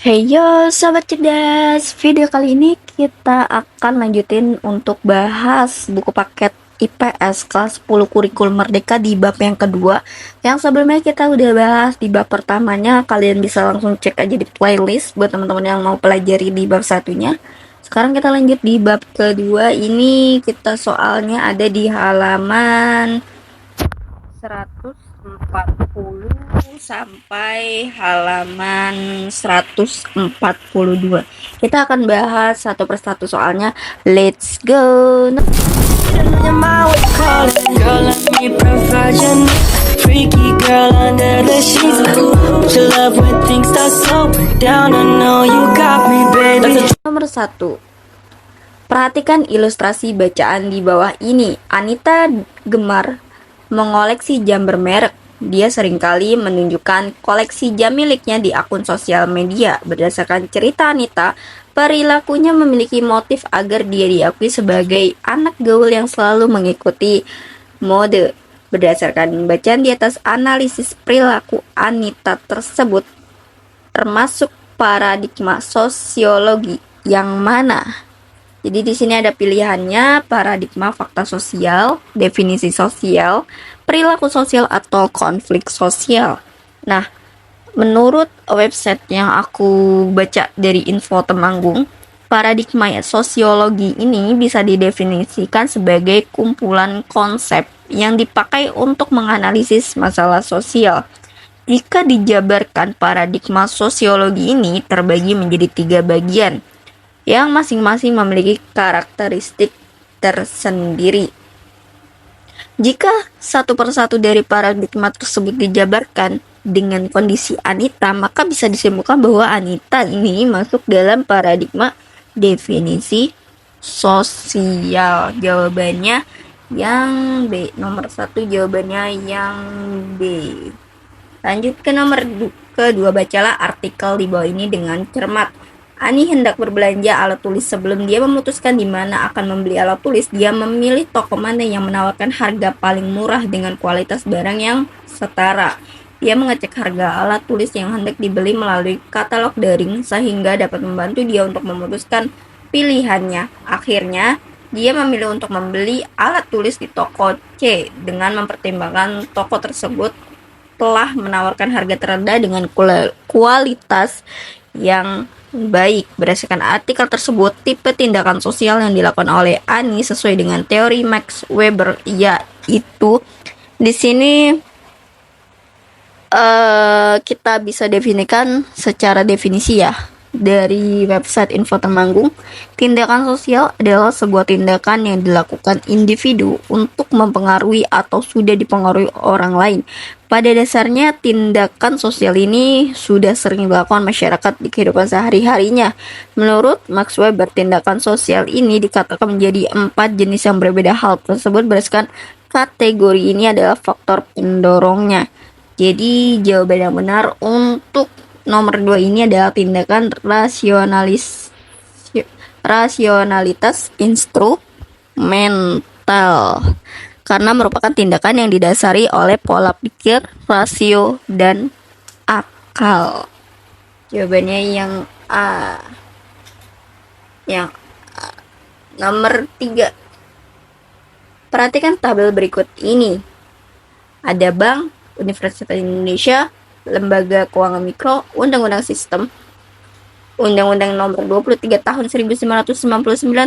Hey yo, sahabat cerdas. Video kali ini kita akan lanjutin untuk bahas buku paket IPS kelas 10 kurikulum merdeka di bab yang kedua. Yang sebelumnya kita udah bahas di bab pertamanya, kalian bisa langsung cek aja di playlist buat teman-teman yang mau pelajari di bab satunya. Sekarang kita lanjut di bab kedua. Ini kita soalnya ada di halaman 140 sampai halaman 142. Kita akan bahas satu persatu soalnya. Let's go. Nomor 1. Perhatikan ilustrasi bacaan di bawah ini. Anita gemar mengoleksi jam bermerek. Dia seringkali menunjukkan koleksi jam miliknya di akun sosial media. Berdasarkan cerita Anita, perilakunya memiliki motif agar dia diakui sebagai anak gaul yang selalu mengikuti mode. Berdasarkan bacaan di atas, analisis perilaku Anita tersebut termasuk paradigma sosiologi yang mana? Jadi di sini ada pilihannya: paradigma, fakta sosial, definisi sosial, perilaku sosial, atau konflik sosial. Nah, menurut website yang aku baca dari Info Temanggung, paradigma sosiologi ini bisa didefinisikan sebagai kumpulan konsep yang dipakai untuk menganalisis masalah sosial. Jika dijabarkan, paradigma sosiologi ini terbagi menjadi 3 bagian yang masing-masing memiliki karakteristik tersendiri. Jika satu persatu dari paradigma tersebut dijabarkan dengan kondisi Anita, maka bisa disimpulkan bahwa Anita ini masuk dalam paradigma definisi sosial. Jawabannya yang B. Nomor 1 jawabannya yang B. Lanjut ke nomor kedua, bacalah artikel di bawah ini dengan cermat. Ani hendak berbelanja alat tulis. Sebelum dia memutuskan di mana akan membeli alat tulis, dia memilih toko mana yang menawarkan harga paling murah dengan kualitas barang yang setara. Dia mengecek harga alat tulis yang hendak dibeli melalui katalog daring sehingga dapat membantu dia untuk memutuskan pilihannya. Akhirnya, dia memilih untuk membeli alat tulis di toko C dengan mempertimbangkan toko tersebut telah menawarkan harga terendah dengan kualitas yang baik. Berdasarkan artikel tersebut, tipe tindakan sosial yang dilakukan oleh Ani sesuai dengan teori Max Weber, yaitu di sini kita bisa definisikan secara definisi ya dari website Info Temanggung. Tindakan sosial adalah sebuah tindakan yang dilakukan individu untuk mempengaruhi atau sudah dipengaruhi orang lain. Pada dasarnya, tindakan sosial ini sudah sering dilakukan masyarakat di kehidupan sehari-harinya. Menurut Max Weber, tindakan sosial ini dikatakan menjadi 4 jenis yang berbeda. Hal tersebut berdasarkan kategori ini adalah faktor pendorongnya. Jadi jawaban yang benar untuk nomor 2 ini adalah tindakan rasionalitas instrumental, karena merupakan tindakan yang didasari oleh pola pikir, rasio, dan akal. Jawabannya yang A. Yang A. Nomor 3. Perhatikan tabel berikut ini. Ada bank, Universitas Indonesia, Lembaga Keuangan Mikro, Undang-Undang Sistem, Undang-Undang Nomor 23 Tahun 1999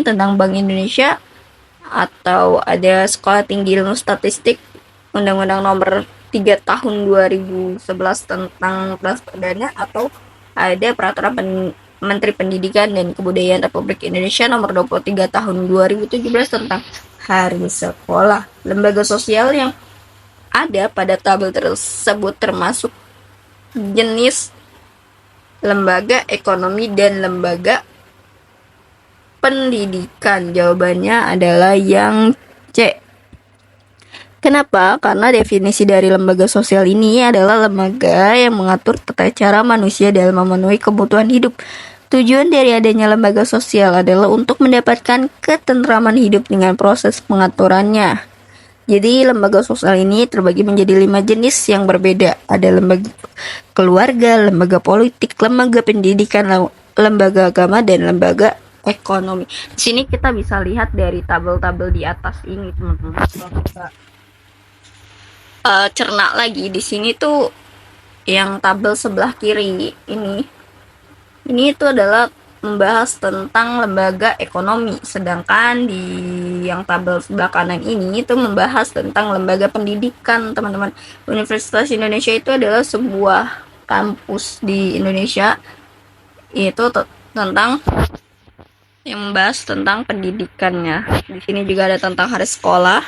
tentang Bank Indonesia, atau ada Sekolah Tinggi Ilmu Statistik, Undang-Undang Nomor 3 Tahun 2011 tentang kelas perdana, atau ada Peraturan Menteri Pendidikan dan Kebudayaan Republik Indonesia Nomor 23 Tahun 2017 tentang Hari Sekolah. Lembaga sosial yang ada pada tabel tersebut termasuk jenis lembaga ekonomi dan lembaga pendidikan. Jawabannya adalah yang C. Kenapa? Karena definisi dari lembaga sosial ini adalah lembaga yang mengatur tata cara manusia dalam memenuhi kebutuhan hidup. Tujuan dari adanya lembaga sosial adalah untuk mendapatkan ketentraman hidup dengan proses pengaturannya. Jadi lembaga sosial ini terbagi menjadi 5 jenis yang berbeda. Ada lembaga keluarga, lembaga politik, lembaga pendidikan, lembaga agama, dan lembaga ekonomi. Di sini kita bisa lihat dari tabel-tabel di atas ini, teman-teman. Kalau kita cerna lagi di sini tuh yang tabel sebelah kiri ini itu adalah membahas tentang lembaga ekonomi, sedangkan di yang tabel sebelah kanan ini itu membahas tentang lembaga pendidikan, teman-teman. Universitas Indonesia itu adalah sebuah kampus di Indonesia, itu tentang yang membahas tentang pendidikannya. Di sini juga ada tentang hari sekolah.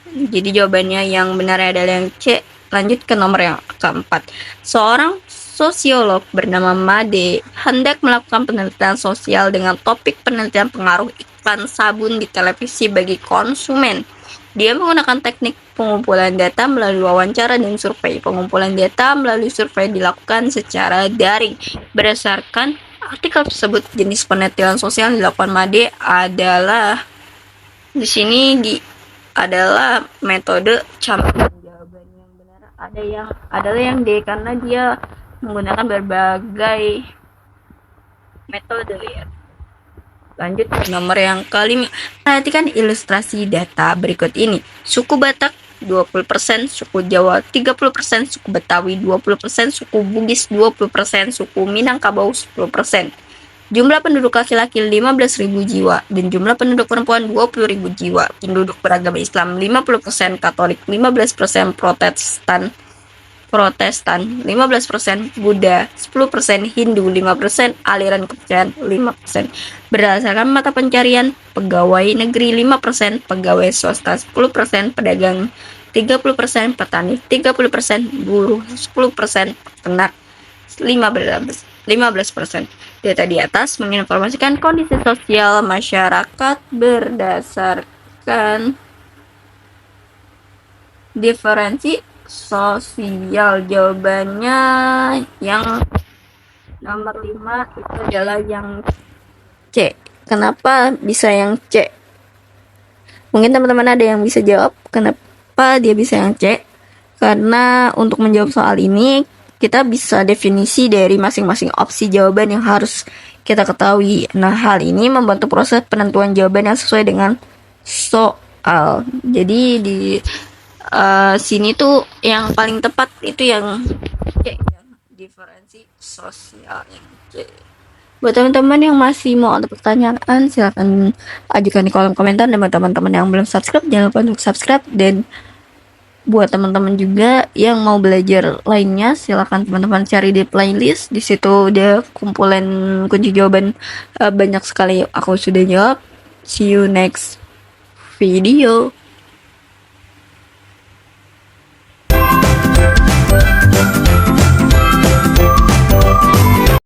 Jadi jawabannya yang benar adalah yang C. Lanjut ke nomor yang keempat. Seorang sosiolog bernama Made hendak melakukan penelitian sosial dengan topik penelitian pengaruh iklan sabun di televisi bagi konsumen. Dia menggunakan teknik pengumpulan data melalui wawancara dan survei. Pengumpulan data melalui survei dilakukan secara daring. Berdasarkan artikel tersebut, jenis penelitian sosial yang dilakukan Made adalah di sini adalah metode campuran. Jawaban yang benar adalah yang D, karena dia menggunakan berbagai metode ya. Lanjut ke nomor yang kelima. Perhatikan ilustrasi data berikut ini. Suku Batak 20%, suku Jawa 30%, suku Betawi 20%, suku Bugis 20%, suku Minangkabau 10%. Jumlah penduduk laki-laki 15.000 jiwa dan jumlah penduduk perempuan 20.000 jiwa. Penduduk beragama Islam 50%, Katolik 15%, Protestan 15%, Buddha 10%, Hindu 5%, aliran kepercayaan 5%. Berdasarkan mata pencarian, pegawai negeri 5%, pegawai swasta 10%, pedagang 30%, petani 30%, buruh 10%, peternak 15%. Data di atas menginformasikan kondisi sosial masyarakat berdasarkan diferensi sosial. Jawabannya yang nomor 5 itu adalah yang C. Kenapa bisa yang C? Mungkin teman-teman ada yang bisa jawab kenapa dia bisa yang C. Karena untuk menjawab soal ini kita bisa definisi dari masing-masing opsi jawaban yang harus kita ketahui. Nah, hal ini membantu proses penentuan jawaban yang sesuai dengan soal. Jadi di sini tuh yang paling tepat itu yang C, yang diferensi sosial yang C. Buat teman-teman yang masih mau ada pertanyaan, silahkan ajukan di kolom komentar. Dan buat teman-teman yang belum subscribe, jangan lupa untuk subscribe. Dan buat teman-teman juga yang mau belajar lainnya, silahkan teman-teman cari di playlist. Di situ udah kumpulan kunci jawaban banyak sekali aku sudah jawab. See you next video.